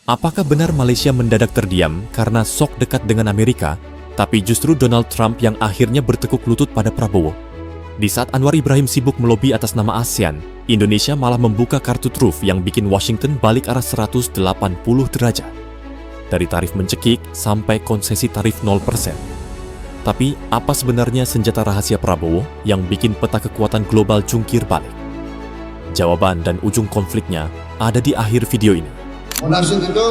Apakah benar Malaysia mendadak terdiam karena sok dekat dengan Amerika, tapi justru Donald Trump yang akhirnya bertekuk lutut pada Prabowo? Di saat Anwar Ibrahim sibuk melobi atas nama ASEAN, Indonesia malah membuka kartu truf yang bikin Washington balik arah 180 derajat. Dari tarif mencekik sampai konsesi tarif 0%. Tapi apa sebenarnya senjata rahasia Prabowo yang bikin peta kekuatan global jungkir balik? Jawaban dan ujung konfliknya ada di akhir video ini. Munaslup itu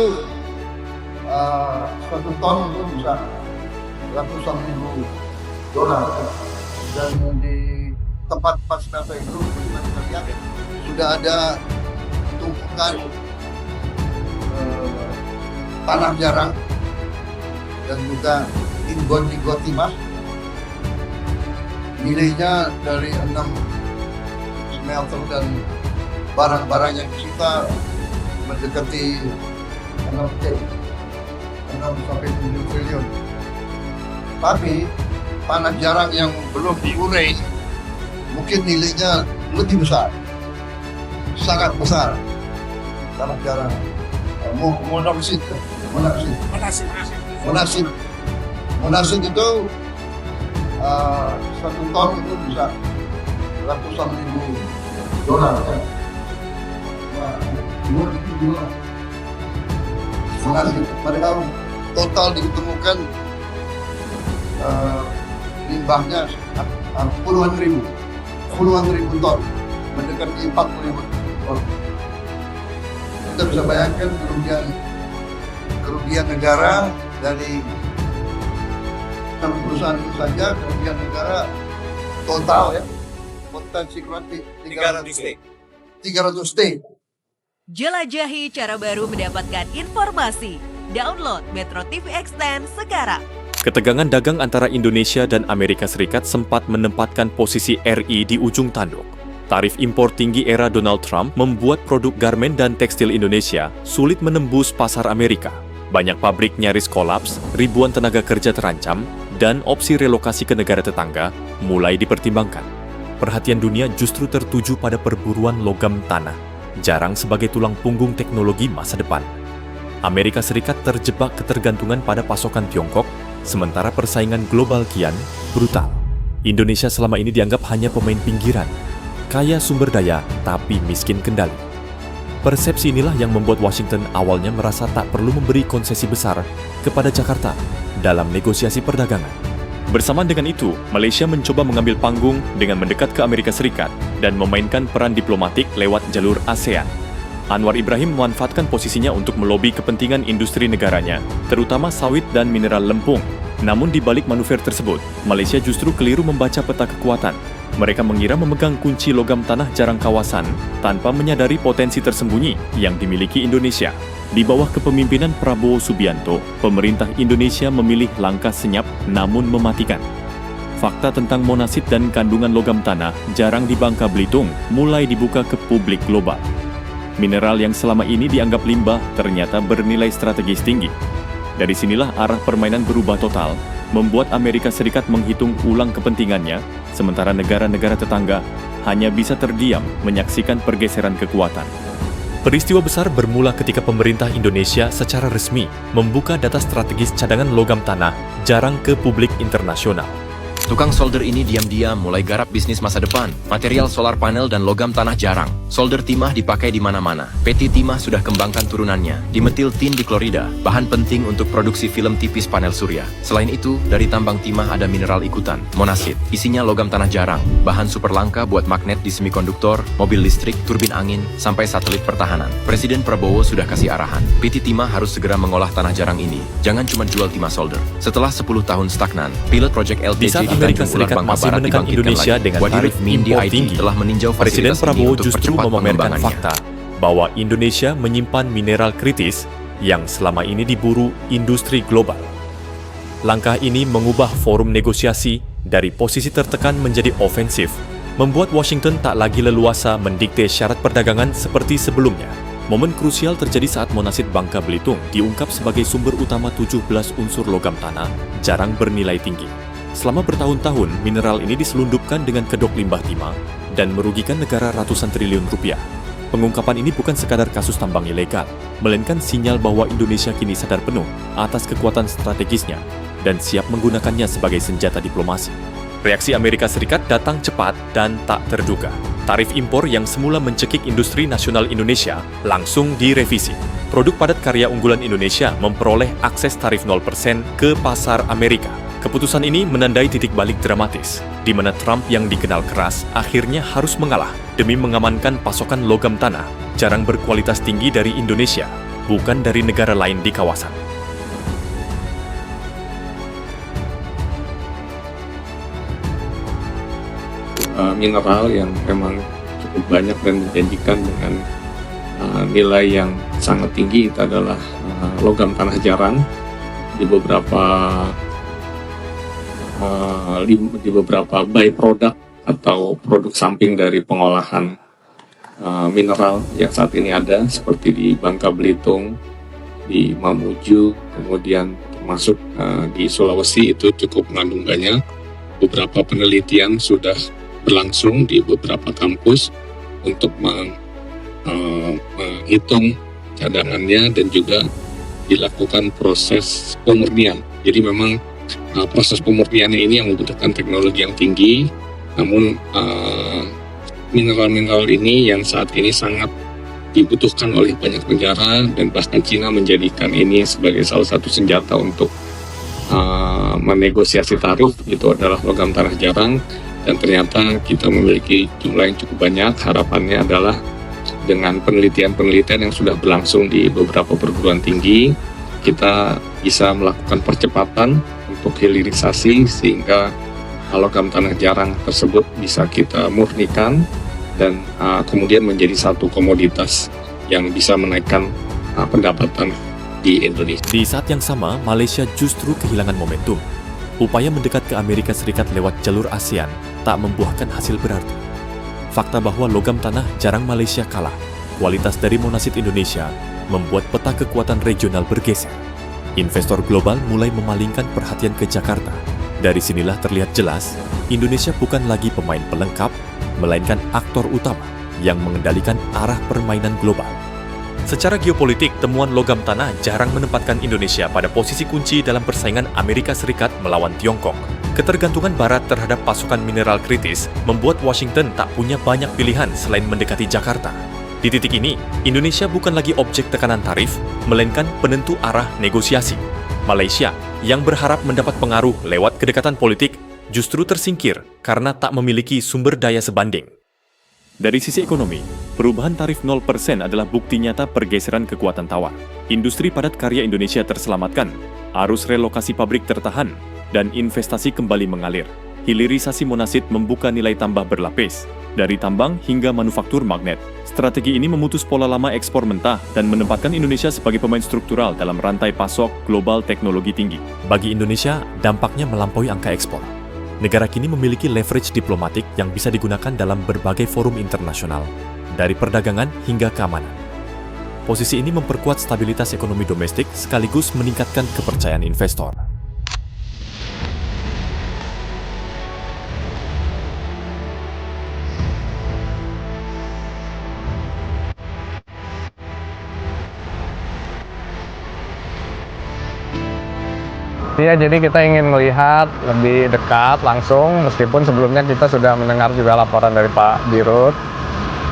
satu ton itu bisa ratusan ribu dolar, dan di tempat pasca itu kita lihat sudah ada tumpukan tanah jarang dan juga ingot timah, nilainya dari 6 smelter dan barang-barang yang disita mendekati 6 sampai 7 triliun. Tapi tanah jarang yang belum diurai mungkin nilainya lebih besar, sangat besar. Tanah jarang Munaslup itu satu ton itu bisa ratusan ribu dolar. Padahal total ditemukan limbahnya puluhan ribu ton, mendekati 40.000 ton. Kita bisa bayangkan kerugian negara dari perusahaan itu saja, kerugian negara total ya, potensi kerugian 300 T. Jelajahi cara baru mendapatkan informasi. Download Metro TV Extend sekarang. Ketegangan dagang antara Indonesia dan Amerika Serikat sempat menempatkan posisi RI di ujung tanduk. Tarif impor tinggi era Donald Trump membuat produk garmen dan tekstil Indonesia sulit menembus pasar Amerika. Banyak pabrik nyaris kolaps, ribuan tenaga kerja terancam, dan opsi relokasi ke negara tetangga mulai dipertimbangkan. Perhatian dunia justru tertuju pada perburuan logam tanah, jarang sebagai tulang punggung teknologi masa depan. Amerika Serikat terjebak ketergantungan pada pasokan Tiongkok, sementara persaingan global kian brutal. Indonesia selama ini dianggap hanya pemain pinggiran, kaya sumber daya tapi miskin kendali. Persepsi inilah yang membuat Washington awalnya merasa tak perlu memberi konsesi besar kepada Jakarta dalam negosiasi perdagangan. Bersamaan dengan itu, Malaysia mencoba mengambil panggung dengan mendekat ke Amerika Serikat dan memainkan peran diplomatik lewat jalur ASEAN. Anwar Ibrahim memanfaatkan posisinya untuk melobi kepentingan industri negaranya, terutama sawit dan mineral lempung. Namun di balik manuver tersebut, Malaysia justru keliru membaca peta kekuatan. Mereka mengira memegang kunci logam tanah jarang kawasan tanpa menyadari potensi tersembunyi yang dimiliki Indonesia. Di bawah kepemimpinan Prabowo Subianto, pemerintah Indonesia memilih langkah senyap namun mematikan. Fakta tentang monasit dan kandungan logam tanah jarang di Bangka Belitung mulai dibuka ke publik global. Mineral yang selama ini dianggap limbah ternyata bernilai strategis tinggi. Dari sinilah arah permainan berubah total, membuat Amerika Serikat menghitung ulang kepentingannya, sementara negara-negara tetangga hanya bisa terdiam menyaksikan pergeseran kekuatan. Peristiwa besar bermula ketika pemerintah Indonesia secara resmi membuka data strategis cadangan logam tanah jarang ke publik internasional. Tukang solder ini diam-diam mulai garap bisnis masa depan, material solar panel dan logam tanah jarang. Solder timah dipakai di mana-mana. PT Timah sudah kembangkan turunannya, dimetil tin di Florida, bahan penting untuk produksi film tipis panel surya. Selain itu, dari tambang timah ada mineral ikutan, monasit, isinya logam tanah jarang, bahan super langka buat magnet di semikonduktor, mobil listrik, turbin angin, sampai satelit pertahanan. Presiden Prabowo sudah kasih arahan, PT Timah harus segera mengolah tanah jarang ini, jangan cuma jual timah solder. Setelah 10 tahun stagnan, pilot Project LTJ Amerika Serikat masih menekan Indonesia dengan tarif impor tinggi. Telah meninjau Presiden fasilitas Prabowo ini untuk justru percepat memamerkan pengembangannya. fakta bahwa Indonesia menyimpan mineral kritis yang selama ini diburu industri global. Langkah ini mengubah forum negosiasi dari posisi tertekan menjadi ofensif, membuat Washington tak lagi leluasa mendikte syarat perdagangan seperti sebelumnya. Momen krusial terjadi saat monasit Bangka Belitung diungkap sebagai sumber utama 17 unsur logam tanah jarang bernilai tinggi. Selama bertahun-tahun, mineral ini diselundupkan dengan kedok limbah timah dan merugikan negara ratusan triliun rupiah. Pengungkapan ini bukan sekadar kasus tambang ilegal, melainkan sinyal bahwa Indonesia kini sadar penuh atas kekuatan strategisnya dan siap menggunakannya sebagai senjata diplomasi. Reaksi Amerika Serikat datang cepat dan tak terduga. Tarif impor yang semula mencekik industri nasional Indonesia langsung direvisi. Produk padat karya unggulan Indonesia memperoleh akses tarif 0% ke pasar Amerika. Keputusan ini menandai titik balik dramatis, di mana Trump yang dikenal keras akhirnya harus mengalah demi mengamankan pasokan logam tanah jarang berkualitas tinggi dari Indonesia, bukan dari negara lain di kawasan. Mineral yang memang cukup banyak dan menjanjikan dengan nilai yang sangat tinggi itu adalah logam tanah jarang di beberapa byproduct atau produk samping dari pengolahan mineral yang saat ini ada seperti di Bangka Belitung, di Mamuju, kemudian termasuk di Sulawesi itu cukup mengandung banyak. Beberapa penelitian sudah berlangsung di beberapa kampus untuk menghitung cadangannya dan juga dilakukan proses pemurnian. Jadi memang proses pemurniannya ini yang membutuhkan teknologi yang tinggi, namun mineral-mineral ini yang saat ini sangat dibutuhkan oleh banyak negara dan bahkan Cina menjadikan ini sebagai salah satu senjata untuk menegosiasi tarif, itu adalah logam tanah jarang. Dan ternyata kita memiliki jumlah yang cukup banyak. Harapannya adalah dengan penelitian-penelitian yang sudah berlangsung di beberapa perguruan tinggi, kita bisa melakukan percepatan untuk hilirisasi sehingga logam tanah jarang tersebut bisa kita murnikan dan kemudian menjadi satu komoditas yang bisa menaikkan pendapatan di Indonesia. Di saat yang sama, Malaysia justru kehilangan momentum. Upaya mendekat ke Amerika Serikat lewat jalur ASEAN tak membuahkan hasil berarti. Fakta bahwa logam tanah jarang Malaysia kalah, kualitas dari monasit Indonesia membuat peta kekuatan regional bergeser. Investor global mulai memalingkan perhatian ke Jakarta. Dari sinilah terlihat jelas, Indonesia bukan lagi pemain pelengkap, melainkan aktor utama yang mengendalikan arah permainan global. Secara geopolitik, temuan logam tanah jarang menempatkan Indonesia pada posisi kunci dalam persaingan Amerika Serikat melawan Tiongkok. Ketergantungan Barat terhadap pasokan mineral kritis membuat Washington tak punya banyak pilihan selain mendekati Jakarta. Di titik ini, Indonesia bukan lagi objek tekanan tarif, melainkan penentu arah negosiasi. Malaysia, yang berharap mendapat pengaruh lewat kedekatan politik, justru tersingkir karena tak memiliki sumber daya sebanding. Dari sisi ekonomi, perubahan tarif 0% adalah bukti nyata pergeseran kekuatan tawar. Industri padat karya Indonesia terselamatkan, arus relokasi pabrik tertahan, dan investasi kembali mengalir. Hilirisasi monasit membuka nilai tambah berlapis, dari tambang hingga manufaktur magnet. Strategi ini memutus pola lama ekspor mentah dan menempatkan Indonesia sebagai pemain struktural dalam rantai pasok global teknologi tinggi. Bagi Indonesia, dampaknya melampaui angka ekspor. Negara kini memiliki leverage diplomatik yang bisa digunakan dalam berbagai forum internasional, dari perdagangan hingga keamanan. Posisi ini memperkuat stabilitas ekonomi domestik sekaligus meningkatkan kepercayaan investor. Iya, jadi kita ingin melihat lebih dekat langsung, meskipun sebelumnya kita sudah mendengar juga laporan dari Pak Dirut.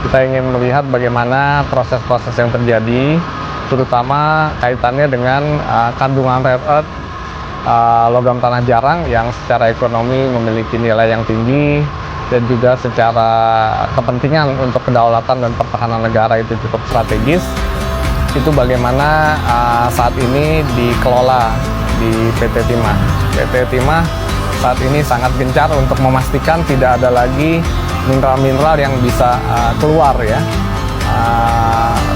Kita ingin melihat bagaimana proses-proses yang terjadi, terutama kaitannya dengan kandungan rare earth, logam tanah jarang yang secara ekonomi memiliki nilai yang tinggi, dan juga secara kepentingan untuk kedaulatan dan pertahanan negara itu cukup strategis. Itu bagaimana saat ini dikelola di PT Timah. PT Timah saat ini sangat gencar untuk memastikan tidak ada lagi mineral-mineral yang bisa keluar ya.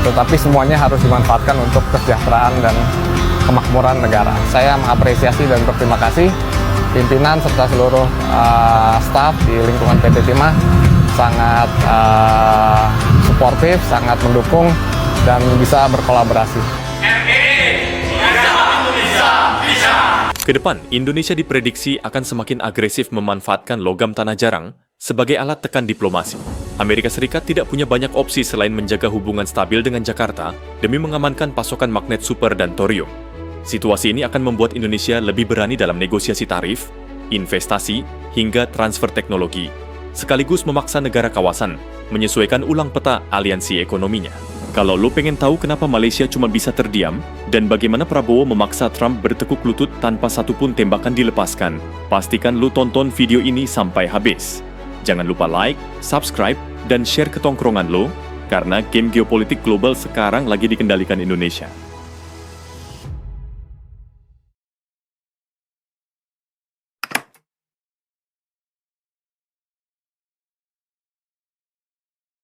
Tetapi semuanya harus dimanfaatkan untuk kesejahteraan dan kemakmuran negara. Saya mengapresiasi dan berterima kasih pimpinan serta seluruh staf di lingkungan PT Timah sangat suportif, sangat mendukung dan bisa berkolaborasi. Kedepan, Indonesia diprediksi akan semakin agresif memanfaatkan logam tanah jarang Sebagai alat tekan diplomasi, Amerika Serikat tidak punya banyak opsi selain menjaga hubungan stabil dengan Jakarta demi mengamankan pasokan magnet super dan thorium. Situasi ini akan membuat Indonesia lebih berani dalam negosiasi tarif, investasi, hingga transfer teknologi, sekaligus memaksa negara kawasan menyesuaikan ulang peta aliansi ekonominya. Kalau lo pengen tahu kenapa Malaysia cuma bisa terdiam dan bagaimana Prabowo memaksa Trump bertekuk lutut tanpa satupun tembakan dilepaskan, pastikan lo tonton video ini sampai habis. Jangan lupa like, subscribe, dan share ke tongkrongan lo, karena game geopolitik global sekarang lagi dikendalikan Indonesia.